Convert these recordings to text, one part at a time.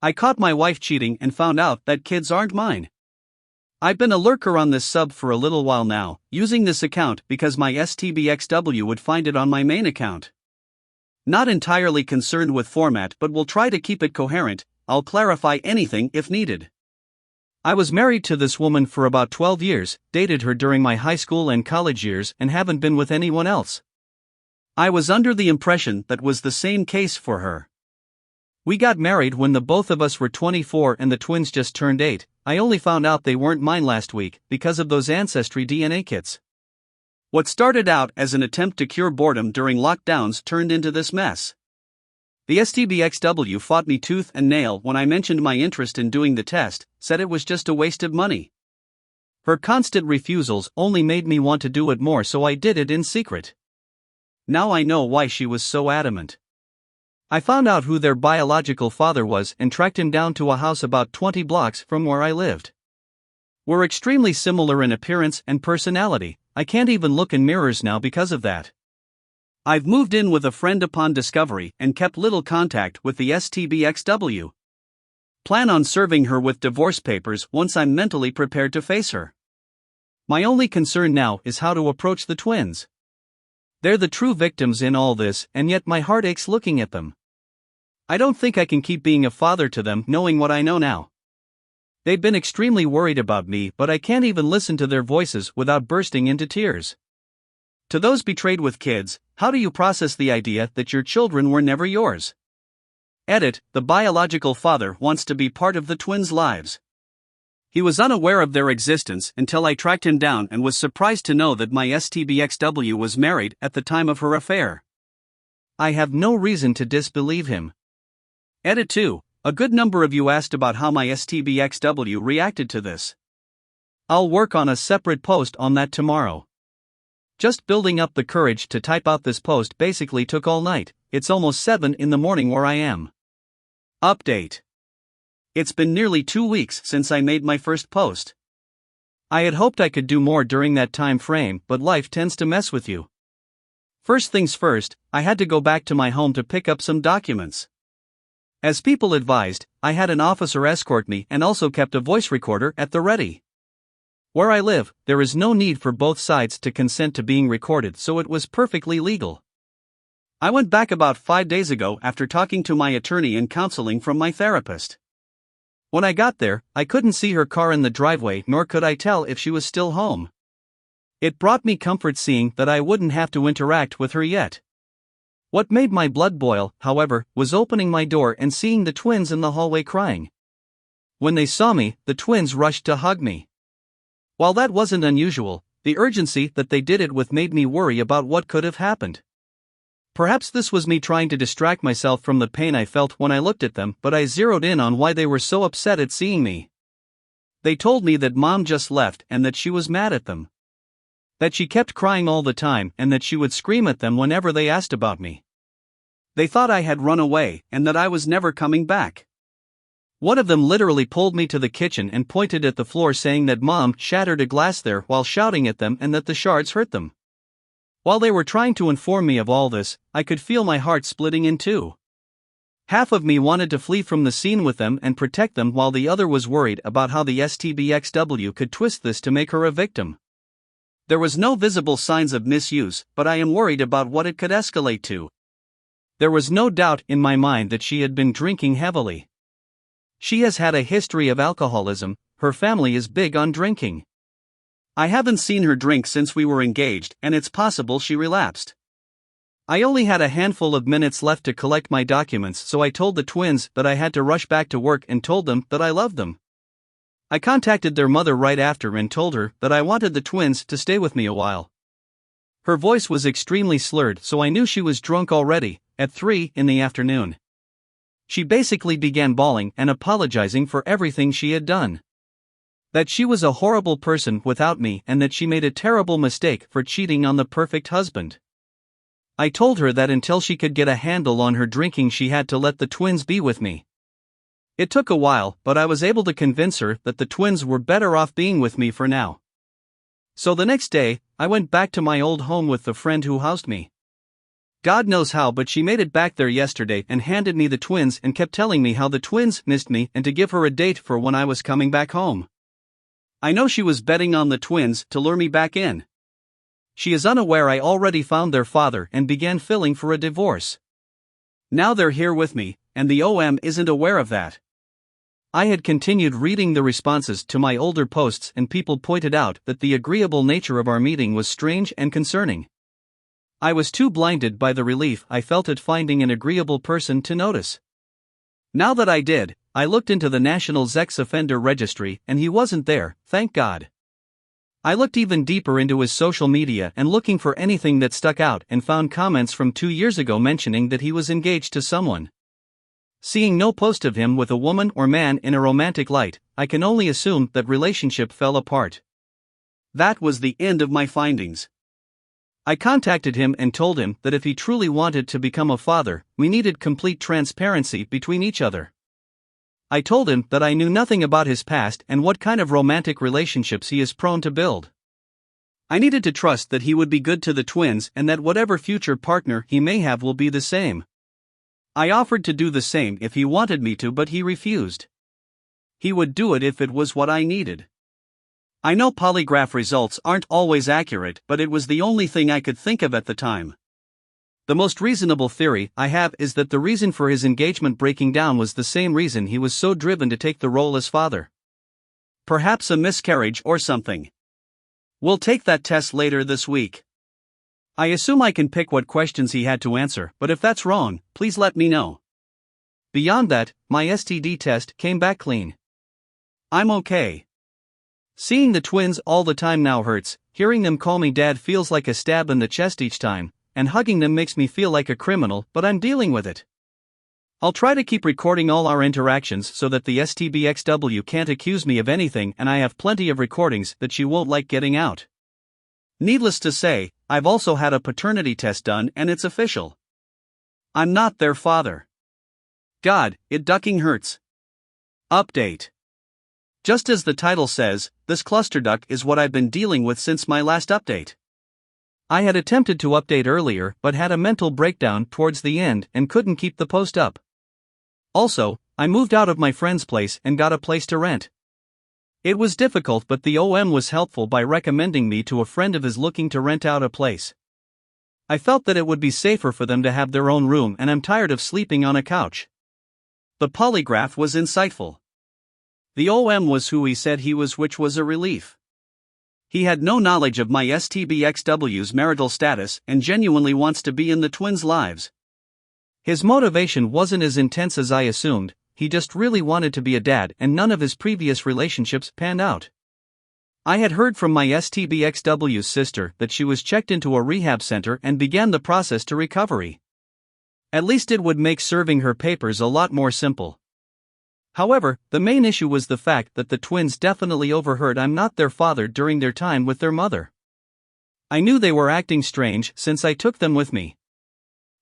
I caught my wife cheating and found out that kids aren't mine. I've been a lurker on this sub for a little while now, using this account because my STBXW would find it on my main account. Not entirely concerned with format, but will try to keep it coherent. I'll clarify anything if needed. I was married to this woman for about 12 years, dated her during my high school and college years, and haven't been with anyone else. I was under the impression that was the same case for her. We got married when the both of us were 24 and the twins just turned 8. I only found out they weren't mine last week because of those Ancestry DNA kits. What started out as an attempt to cure boredom during lockdowns turned into this mess. The STBXW fought me tooth and nail when I mentioned my interest in doing the test, said it was just a waste of money. Her constant refusals only made me want to do it more, so I did it in secret. Now I know why she was so adamant. I found out who their biological father was and tracked him down to a house about 20 blocks from where I lived. We're extremely similar in appearance and personality. I can't even look in mirrors now because of that. I've moved in with a friend upon discovery and kept little contact with the STBXW. Plan on serving her with divorce papers once I'm mentally prepared to face her. My only concern now is how to approach the twins. They're the true victims in all this, and yet my heart aches looking at them. I don't think I can keep being a father to them knowing what I know now. They've been extremely worried about me, but I can't even listen to their voices without bursting into tears. To those betrayed with kids, how do you process the idea that your children were never yours? Edit, the biological father wants to be part of the twins' lives. He was unaware of their existence until I tracked him down and was surprised to know that my STBXW was married at the time of her affair. I have no reason to disbelieve him. Edit 2. A good number of you asked about how my STBXW reacted to this. I'll work on a separate post on that tomorrow. Just building up the courage to type out this post basically took all night. It's almost 7 in the morning where I am. Update. It's been nearly 2 weeks since I made my first post. I had hoped I could do more during that time frame, but life tends to mess with you. First things first, I had to go back to my home to pick up some documents. As people advised, I had an officer escort me and also kept a voice recorder at the ready. Where I live, there is no need for both sides to consent to being recorded, so it was perfectly legal. I went back about 5 days ago after talking to my attorney and counseling from my therapist. When I got there, I couldn't see her car in the driveway, nor could I tell if she was still home. It brought me comfort seeing that I wouldn't have to interact with her yet. What made my blood boil, however, was opening my door and seeing the twins in the hallway crying. When they saw me, the twins rushed to hug me. While that wasn't unusual, the urgency that they did it with made me worry about what could have happened. Perhaps this was me trying to distract myself from the pain I felt when I looked at them, but I zeroed in on why they were so upset at seeing me. They told me that Mom just left and that she was mad at them. That she kept crying all the time and that she would scream at them whenever they asked about me. They thought I had run away and that I was never coming back. One of them literally pulled me to the kitchen and pointed at the floor, saying that Mom shattered a glass there while shouting at them and that the shards hurt them. While they were trying to inform me of all this, I could feel my heart splitting in two. Half of me wanted to flee from the scene with them and protect them, while the other was worried about how the STBXW could twist this to make her a victim. There was no visible signs of misuse, but I am worried about what it could escalate to. There was no doubt in my mind that she had been drinking heavily. She has had a history of alcoholism. Her family is big on drinking. I haven't seen her drink since we were engaged, and it's possible she relapsed. I only had a handful of minutes left to collect my documents, so I told the twins that I had to rush back to work and told them that I loved them. I contacted their mother right after and told her that I wanted the twins to stay with me a while. Her voice was extremely slurred, so I knew she was drunk already, at 3 in the afternoon. She basically began bawling and apologizing for everything she had done. That she was a horrible person without me and that she made a terrible mistake for cheating on the perfect husband. I told her that until she could get a handle on her drinking, she had to let the twins be with me. It took a while, but I was able to convince her that the twins were better off being with me for now. So the next day, I went back to my old home with the friend who housed me. God knows how, but she made it back there yesterday and handed me the twins and kept telling me how the twins missed me and to give her a date for when I was coming back home. I know she was betting on the twins to lure me back in. She is unaware I already found their father and began filing for a divorce. Now they're here with me, and the OM isn't aware of that. I had continued reading the responses to my older posts, and people pointed out that the agreeable nature of our meeting was strange and concerning. I was too blinded by the relief I felt at finding an agreeable person to notice. Now that I did, I looked into the National Sex Offender Registry and he wasn't there, thank God. I looked even deeper into his social media and looking for anything that stuck out and found comments from 2 years ago mentioning that he was engaged to someone. Seeing no post of him with a woman or man in a romantic light, I can only assume that relationship fell apart. That was the end of my findings. I contacted him and told him that if he truly wanted to become a father, we needed complete transparency between each other. I told him that I knew nothing about his past and what kind of romantic relationships he is prone to build. I needed to trust that he would be good to the twins and that whatever future partner he may have will be the same. I offered to do the same if he wanted me to, but he refused. He would do it if it was what I needed. I know polygraph results aren't always accurate, but it was the only thing I could think of at the time. The most reasonable theory I have is that the reason for his engagement breaking down was the same reason he was so driven to take the role as father. Perhaps a miscarriage or something. We'll take that test later this week. I assume I can pick what questions he had to answer, but if that's wrong, please let me know. Beyond that, my STD test came back clean. I'm okay. Seeing the twins all the time now hurts, hearing them call me dad feels like a stab in the chest each time, and hugging them makes me feel like a criminal, but I'm dealing with it. I'll try to keep recording all our interactions so that the STBXW can't accuse me of anything, and I have plenty of recordings that she won't like getting out. Needless to say, I've also had a paternity test done and it's official. I'm not their father. God, it ducking hurts. Update. Just as the title says, this clusterduck is what I've been dealing with since my last update. I had attempted to update earlier but had a mental breakdown towards the end and couldn't keep the post up. Also, I moved out of my friend's place and got a place to rent. It was difficult, but the OM was helpful by recommending me to a friend of his looking to rent out a place. I felt that it would be safer for them to have their own room, and I'm tired of sleeping on a couch. The polygraph was insightful. The OM was who he said he was, which was a relief. He had no knowledge of my STBXW's marital status and genuinely wants to be in the twins' lives. His motivation wasn't as intense as I assumed, he just really wanted to be a dad, and none of his previous relationships panned out. I had heard from my STBXW's sister that she was checked into a rehab center and began the process to recovery. At least it would make serving her papers a lot more simple. However, the main issue was the fact that the twins definitely overheard I'm not their father during their time with their mother. I knew they were acting strange since I took them with me.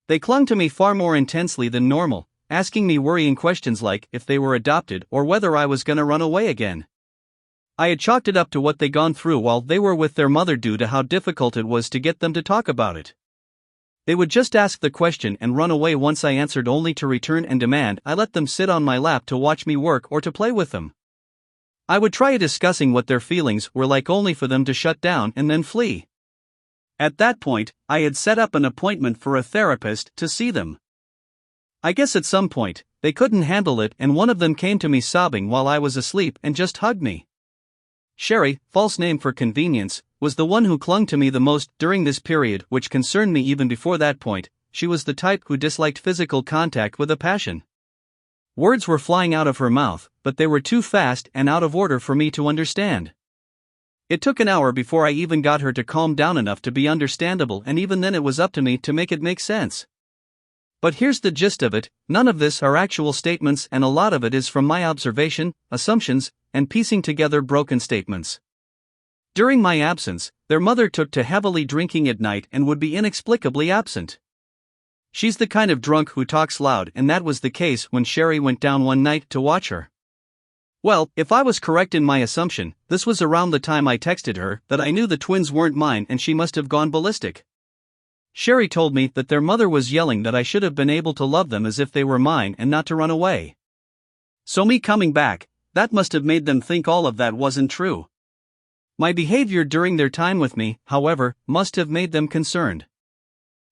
They clung to me far more intensely than normal, asking me worrying questions like if they were adopted or whether I was gonna run away again. I had chalked it up to what they'd gone through while they were with their mother due to how difficult it was to get them to talk about it. They would just ask the question and run away once I answered, only to return and demand I let them sit on my lap to watch me work or to play with them. I would try discussing what their feelings were like only for them to shut down and then flee. At that point, I had set up an appointment for a therapist to see them. I guess at some point, they couldn't handle it and one of them came to me sobbing while I was asleep and just hugged me. Sherry, false name for convenience, was the one who clung to me the most during this period, which concerned me even before that point. She was the type who disliked physical contact with a passion. Words were flying out of her mouth, but they were too fast and out of order for me to understand. It took an hour before I even got her to calm down enough to be understandable, and even then it was up to me to make it make sense. But here's the gist of it: none of this are actual statements, and a lot of it is from my observation, assumptions, and piecing together broken statements. During my absence, their mother took to heavily drinking at night and would be inexplicably absent. She's the kind of drunk who talks loud, and that was the case when Sherry went down one night to watch her. Well, if I was correct in my assumption, this was around the time I texted her that I knew the twins weren't mine and she must have gone ballistic. Sherry told me that their mother was yelling that I should have been able to love them as if they were mine and not to run away. So me coming back, that must have made them think all of that wasn't true. My behavior during their time with me, however, must have made them concerned.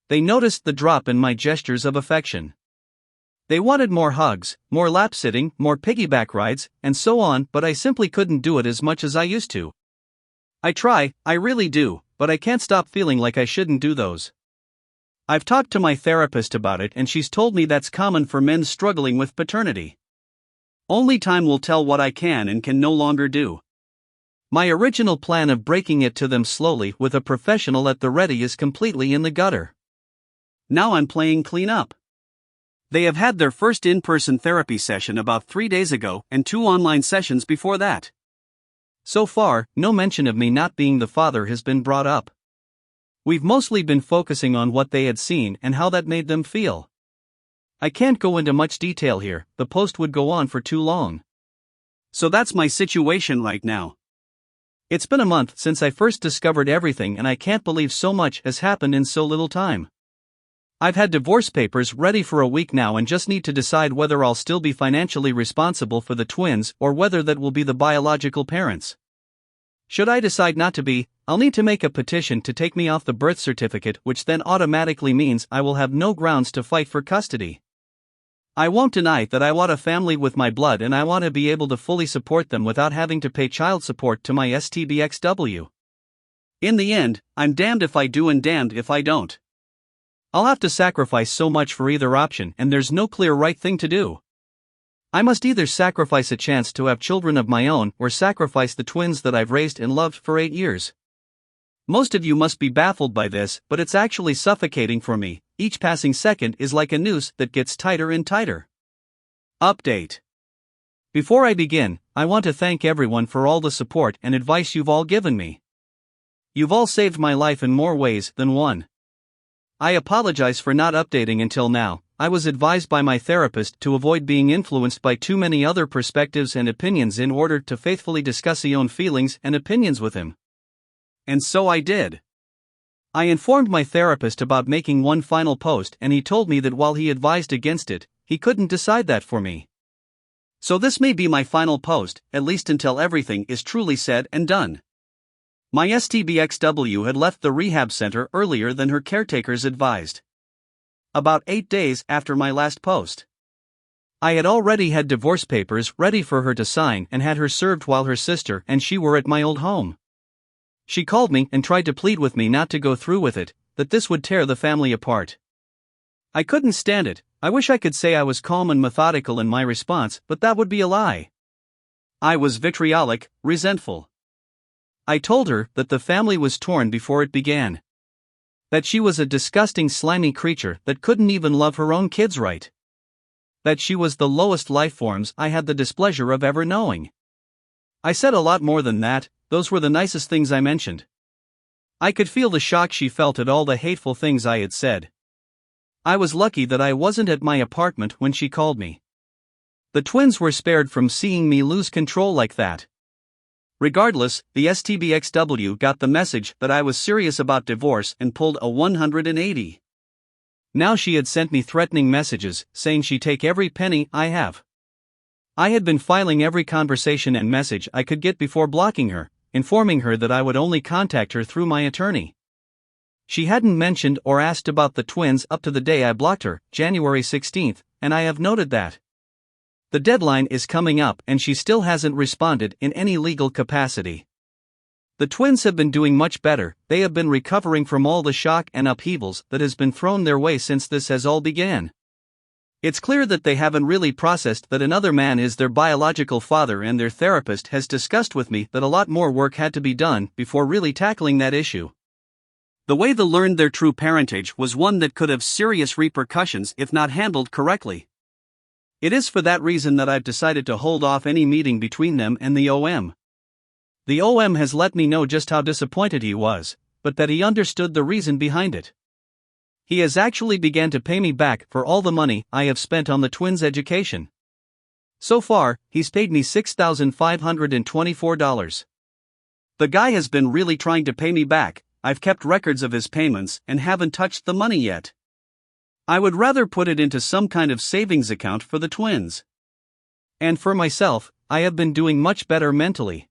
They noticed the drop in my gestures of affection. They wanted more hugs, more lap sitting, more piggyback rides, and so on, but I simply couldn't do it as much as I used to. I try, I really do, but I can't stop feeling like I shouldn't do those. I've talked to my therapist about it and she's told me that's common for men struggling with paternity. Only time will tell what I can and can no longer do. My original plan of breaking it to them slowly with a professional at the ready is completely in the gutter. Now I'm playing clean up. They have had their first in-person therapy session about 3 days ago and 2 online sessions before that. So far, no mention of me not being the father has been brought up. We've mostly been focusing on what they had seen and how that made them feel. I can't go into much detail here, the post would go on for too long. So that's my situation right now. It's been a month since I first discovered everything and I can't believe so much has happened in so little time. I've had divorce papers ready for a week now and just need to decide whether I'll still be financially responsible for the twins or whether that will be the biological parents. Should I decide not to be, I'll need to make a petition to take me off the birth certificate, which then automatically means I will have no grounds to fight for custody. I won't deny that I want a family with my blood and I want to be able to fully support them without having to pay child support to my STBXW. In the end, I'm damned if I do and damned if I don't. I'll have to sacrifice so much for either option and there's no clear right thing to do. I must either sacrifice a chance to have children of my own or sacrifice the twins that I've raised and loved for 8 years. Most of you must be baffled by this, but it's actually suffocating for me. Each passing second is like a noose that gets tighter and tighter. Update. Before I begin, I want to thank everyone for all the support and advice you've all given me. You've all saved my life in more ways than one. I apologize for not updating until now. I was advised by my therapist to avoid being influenced by too many other perspectives and opinions in order to faithfully discuss my own feelings and opinions with him. And so I did. I informed my therapist about making one final post and he told me that while he advised against it, he couldn't decide that for me. So this may be my final post, at least until everything is truly said and done. My STBXW had left the rehab center earlier than her caretakers advised. About 8 days after my last post. I had already had divorce papers ready for her to sign and had her served while her sister and she were at my old home. She called me and tried to plead with me not to go through with it, that this would tear the family apart. I couldn't stand it. I wish I could say I was calm and methodical in my response, but that would be a lie. I was vitriolic, resentful. I told her that the family was torn before it began. That she was a disgusting slimy creature that couldn't even love her own kids right. That she was the lowest life forms I had the displeasure of ever knowing. I said a lot more than that, those were the nicest things I mentioned. I could feel the shock she felt at all the hateful things I had said. I was lucky that I wasn't at my apartment when she called me. The twins were spared from seeing me lose control like that. Regardless, the STBXW got the message that I was serious about divorce and pulled a 180. Now she had sent me threatening messages, saying she'd take every penny I have. I had been filing every conversation and message I could get before blocking her, informing her that I would only contact her through my attorney. She hadn't mentioned or asked about the twins up to the day I blocked her, January 16th, and I have noted that. The deadline is coming up and she still hasn't responded in any legal capacity. The twins have been doing much better. They have been recovering from all the shock and upheavals that has been thrown their way since this has all began. It's clear that they haven't really processed that another man is their biological father, and their therapist has discussed with me that a lot more work had to be done before really tackling that issue. The way they learned their true parentage was one that could have serious repercussions if not handled correctly. It is for that reason that I've decided to hold off any meeting between them and the OM. The OM has let me know just how disappointed he was, but that he understood the reason behind it. He has actually begun to pay me back for all the money I have spent on the twins' education. So far, he's paid me $6,524. The guy has been really trying to pay me back, I've kept records of his payments and haven't touched the money yet. I would rather put it into some kind of savings account for the twins. And for myself, I have been doing much better mentally.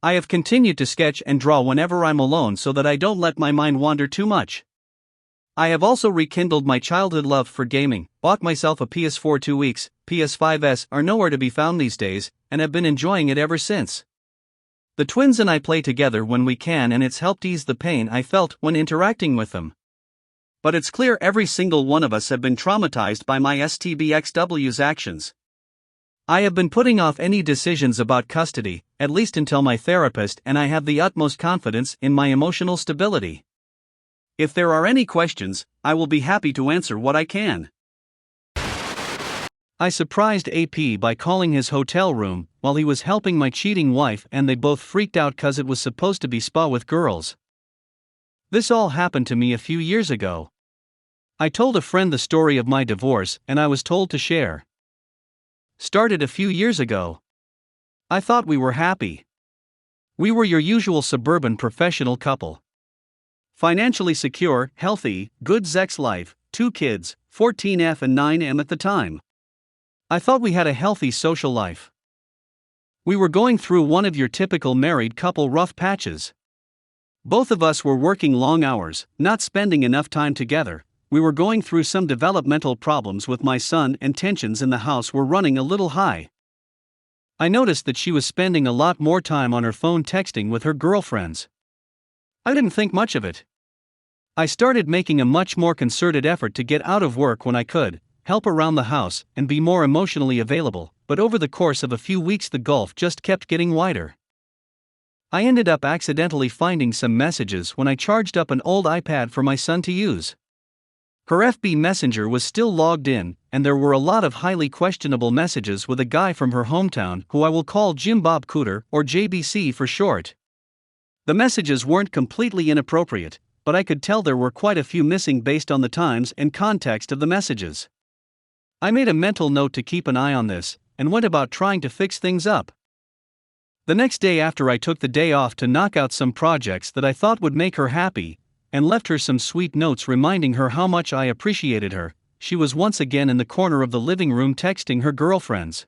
I have continued to sketch and draw whenever I'm alone so that I don't let my mind wander too much. I have also rekindled my childhood love for gaming, bought myself a PS4 2 weeks, PS5s are nowhere to be found these days, and have been enjoying it ever since. The twins and I play together when we can, and it's helped ease the pain I felt when interacting with them. But it's clear every single one of us have been traumatized by my STBXW's actions. I have been putting off any decisions about custody, at least until my therapist and I have the utmost confidence in my emotional stability. If there are any questions, I will be happy to answer what I can. I surprised AP by calling his hotel room while he was helping my cheating wife, and they both freaked out cause it was supposed to be spa with girls. This all happened to me a few years ago. I told a friend the story of my divorce and I was told to share. Started a few years ago. I thought we were happy. We were your usual suburban professional couple. Financially secure, healthy, good sex life, 2 kids, 14F and 9M at the time. I thought we had a healthy social life. We were going through one of your typical married couple rough patches. Both of us were working long hours, not spending enough time together. We were going through some developmental problems with my son, and tensions in the house were running a little high. I noticed that she was spending a lot more time on her phone texting with her girlfriends. I didn't think much of it. I started making a much more concerted effort to get out of work when I could, help around the house, and be more emotionally available, but over the course of a few weeks the gulf just kept getting wider. I ended up accidentally finding some messages when I charged up an old iPad for my son to use. Her FB Messenger was still logged in, and there were a lot of highly questionable messages with a guy from her hometown who I will call Jim Bob Cooter, or JBC for short. The messages weren't completely inappropriate, but I could tell there were quite a few missing based on the times and context of the messages. I made a mental note to keep an eye on this, and went about trying to fix things up. The next day after I took the day off to knock out some projects that I thought would make her happy, and left her some sweet notes reminding her how much I appreciated her, she was once again in the corner of the living room texting her girlfriends.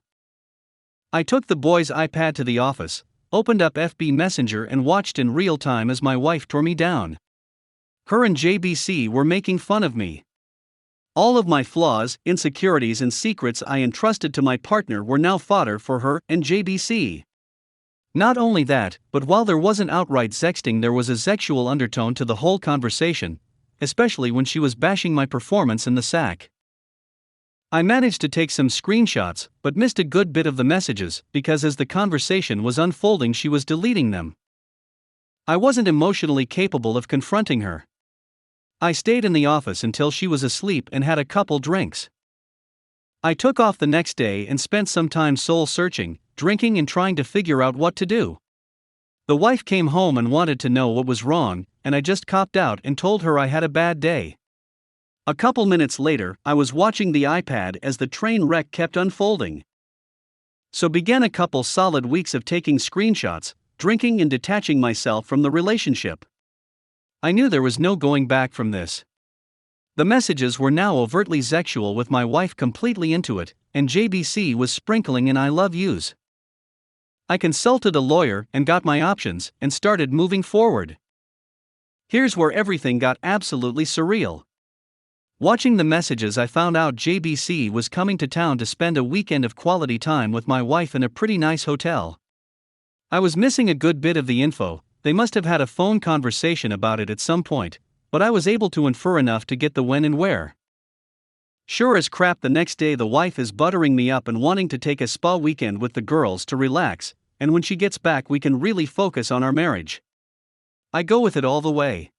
I took the boy's iPad to the office, opened up FB Messenger and watched in real time as my wife tore me down. Her and JBC were making fun of me. All of my flaws, insecurities and secrets I entrusted to my partner were now fodder for her and JBC. Not only that, but while there wasn't outright sexting, there was a sexual undertone to the whole conversation, especially when she was bashing my performance in the sack. I managed to take some screenshots, but missed a good bit of the messages, because as the conversation was unfolding she was deleting them. I wasn't emotionally capable of confronting her. I stayed in the office until she was asleep and had a couple drinks. I took off the next day and spent some time soul-searching, drinking and trying to figure out what to do. The wife came home and wanted to know what was wrong, and I just copped out and told her I had a bad day. A couple minutes later, I was watching the iPad as the train wreck kept unfolding. So began a couple solid weeks of taking screenshots, drinking and detaching myself from the relationship. I knew there was no going back from this. The messages were now overtly sexual with my wife completely into it, and JBC was sprinkling in I love yous. I consulted a lawyer and got my options and started moving forward. Here's where everything got absolutely surreal. Watching the messages, I found out JBC was coming to town to spend a weekend of quality time with my wife in a pretty nice hotel. I was missing a good bit of the info. They must have had a phone conversation about it at some point, but I was able to infer enough to get the when and where. Sure as crap, the next day the wife is buttering me up and wanting to take a spa weekend with the girls to relax, and when she gets back we can really focus on our marriage. I go with it all the way.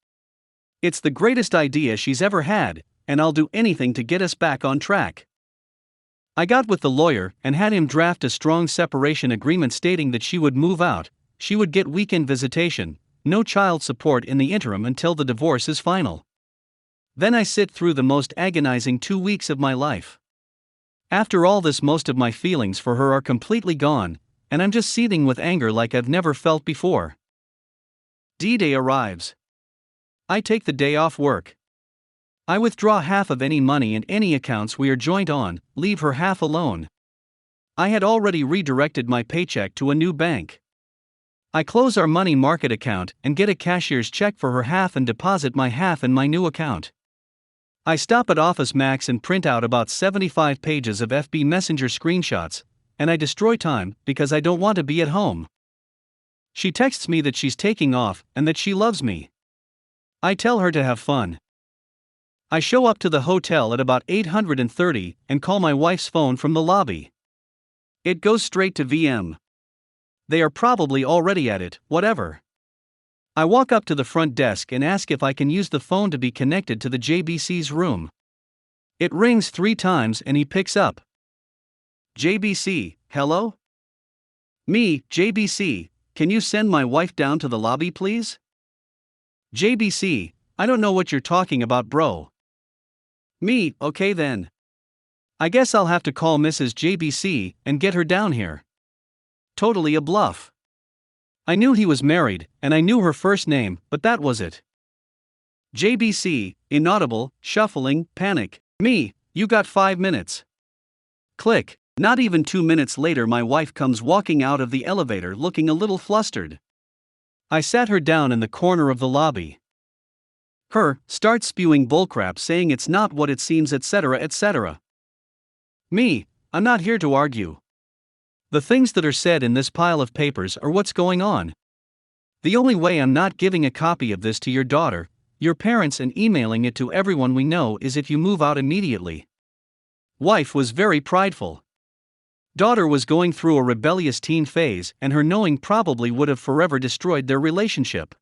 It's the greatest idea she's ever had, and I'll do anything to get us back on track. I got with the lawyer and had him draft a strong separation agreement stating that she would move out, she would get weekend visitation, no child support in the interim until the divorce is final. Then I sit through the most agonizing 2 weeks of my life. After all this, most of my feelings for her are completely gone, and I'm just seething with anger like I've never felt before. D-Day arrives. I take the day off work. I withdraw half of any money in any accounts we are joint on, leave her half alone. I had already redirected my paycheck to a new bank. I close our money market account and get a cashier's check for her half and deposit my half in my new account. I stop at Office Max and print out about 75 pages of FB Messenger screenshots, and I destroy time because I don't want to be at home. She texts me that she's taking off and that she loves me. I tell her to have fun. I show up to the hotel at about 8:30 and call my wife's phone from the lobby. It goes straight to VM. They are probably already at it, whatever. I walk up to the front desk and ask if I can use the phone to be connected to the JBC's room. It rings 3 times and he picks up. JBC, hello? Me, JBC, can you send my wife down to the lobby please? JBC, I don't know what you're talking about, bro. Me, okay then. I guess I'll have to call Mrs. JBC and get her down here. Totally a bluff. I knew he was married, and I knew her first name, but that was it. JBC, inaudible, shuffling, panic. Me, you got 5 minutes. Click. Not even 2 minutes later my wife comes walking out of the elevator looking a little flustered. I sat her down in the corner of the lobby. Her, starts spewing bullcrap saying it's not what it seems etc. etc. Me, I'm not here to argue. The things that are said in this pile of papers are what's going on. The only way I'm not giving a copy of this to your daughter, your parents and emailing it to everyone we know is if you move out immediately. Wife was very prideful. Daughter was going through a rebellious teen phase and her knowing probably would have forever destroyed their relationship.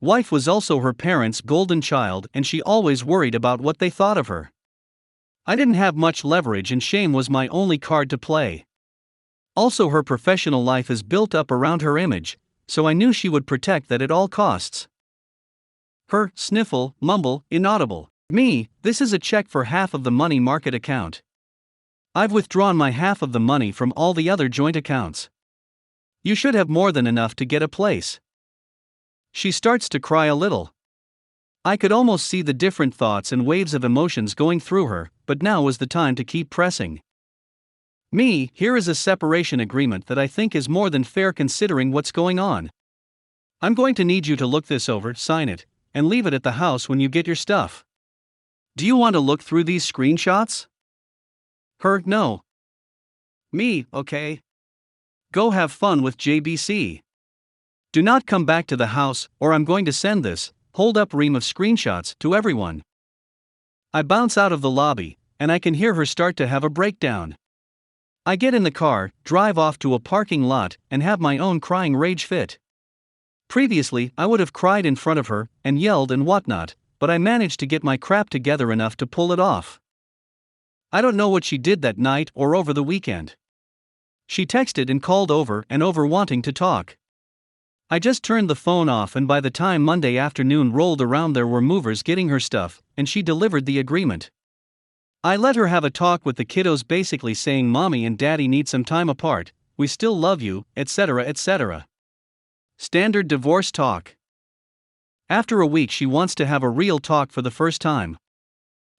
Wife was also her parents' golden child and she always worried about what they thought of her. I didn't have much leverage and shame was my only card to play. Also her professional life is built up around her image, so I knew she would protect that at all costs. Her, sniffle, mumble, inaudible. Me, this is a check for half of the money market account. I've withdrawn my half of the money from all the other joint accounts. You should have more than enough to get a place. She starts to cry a little. I could almost see the different thoughts and waves of emotions going through her, but now was the time to keep pressing. Me, here is a separation agreement that I think is more than fair considering what's going on. I'm going to need you to look this over, sign it, and leave it at the house when you get your stuff. Do you want to look through these screenshots? Her, no. Me, okay. Go have fun with JBC. Do not come back to the house, or I'm going to send this hold up ream of screenshots to everyone. I bounce out of the lobby, and I can hear her start to have a breakdown. I get in the car, drive off to a parking lot, and have my own crying rage fit. Previously, I would have cried in front of her, and yelled and whatnot, but I managed to get my crap together enough to pull it off. I don't know what she did that night or over the weekend. She texted and called over and over wanting to talk. I just turned the phone off and by the time Monday afternoon rolled around there were movers getting her stuff, and she delivered the agreement. I let her have a talk with the kiddos basically saying mommy and daddy need some time apart, we still love you, etc. etc. Standard divorce talk. After a week she wants to have a real talk for the first time.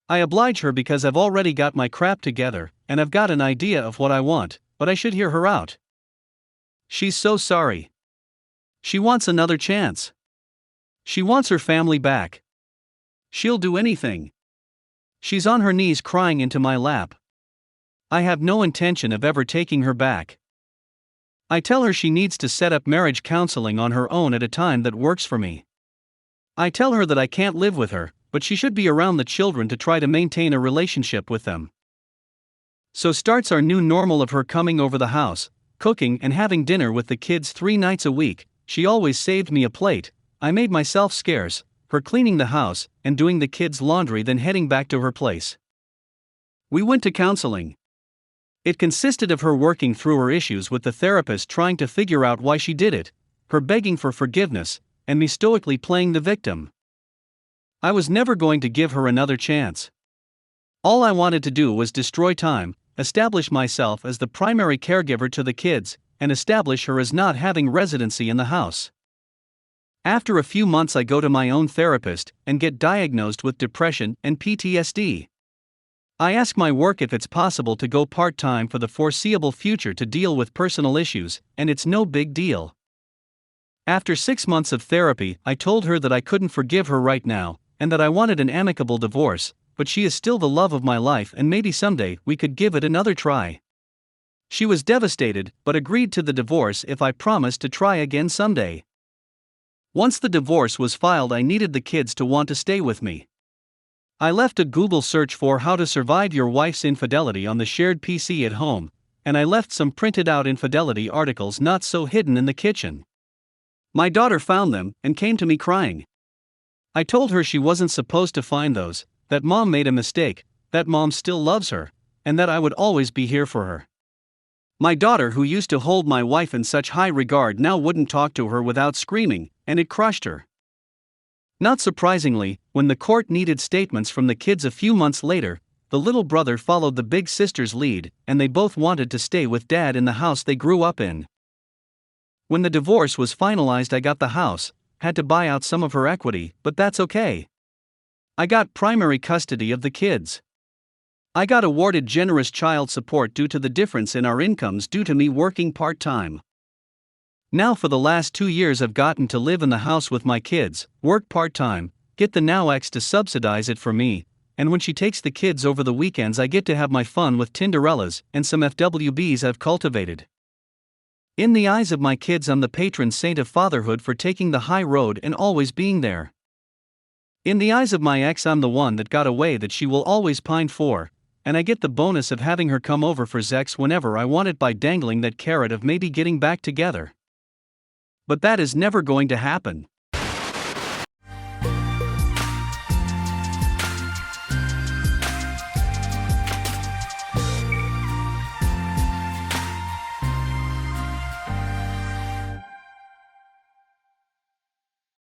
I oblige her because I've already got my crap together, and I've got an idea of what I want, but I should hear her out. She's so sorry. She wants another chance. She wants her family back. She'll do anything. She's on her knees crying into my lap. I have no intention of ever taking her back. I tell her she needs to set up marriage counseling on her own at a time that works for me. I tell her that I can't live with her, but she should be around the children to try to maintain a relationship with them. So starts our new normal of her coming over the house, cooking and having dinner with the kids 3 nights a week. She always saved me a plate, I made myself scarce, her cleaning the house, and doing the kids' laundry then heading back to her place. We went to counseling. It consisted of her working through her issues with the therapist trying to figure out why she did it, her begging for forgiveness, and me stoically playing the victim. I was never going to give her another chance. All I wanted to do was destroy time, establish myself as the primary caregiver to the kids, and establish her as not having residency in the house. After a few months, I go to my own therapist and get diagnosed with depression and PTSD. I ask my work if it's possible to go part-time for the foreseeable future to deal with personal issues, and it's no big deal. After 6 months of therapy, I told her that I couldn't forgive her right now, and that I wanted an amicable divorce, but she is still the love of my life and maybe someday we could give it another try. She was devastated, but agreed to the divorce if I promised to try again someday. Once the divorce was filed, I needed the kids to want to stay with me. I left a Google search for how to survive your wife's infidelity on the shared PC at home, and I left some printed out infidelity articles not so hidden in the kitchen. My daughter found them and came to me crying. I told her she wasn't supposed to find those, that mom made a mistake, that mom still loves her, and that I would always be here for her. My daughter, who used to hold my wife in such high regard, now wouldn't talk to her without screaming, and it crushed her. Not surprisingly, when the court needed statements from the kids a few months later, the little brother followed the big sister's lead, and they both wanted to stay with dad in the house they grew up in. When the divorce was finalized, I got the house, had to buy out some of her equity, but that's okay. I got primary custody of the kids. I got awarded generous child support due to the difference in our incomes due to me working part-time. Now for the last 2 years I've gotten to live in the house with my kids, work part-time, get the now ex to subsidize it for me, and when she takes the kids over the weekends I get to have my fun with Tinderellas and some FWBs I've cultivated. In the eyes of my kids, I'm the patron saint of fatherhood for taking the high road and always being there. In the eyes of my ex, I'm the one that got away that she will always pine for, and I get the bonus of having her come over for sex whenever I want it by dangling that carrot of maybe getting back together. But that is never going to happen.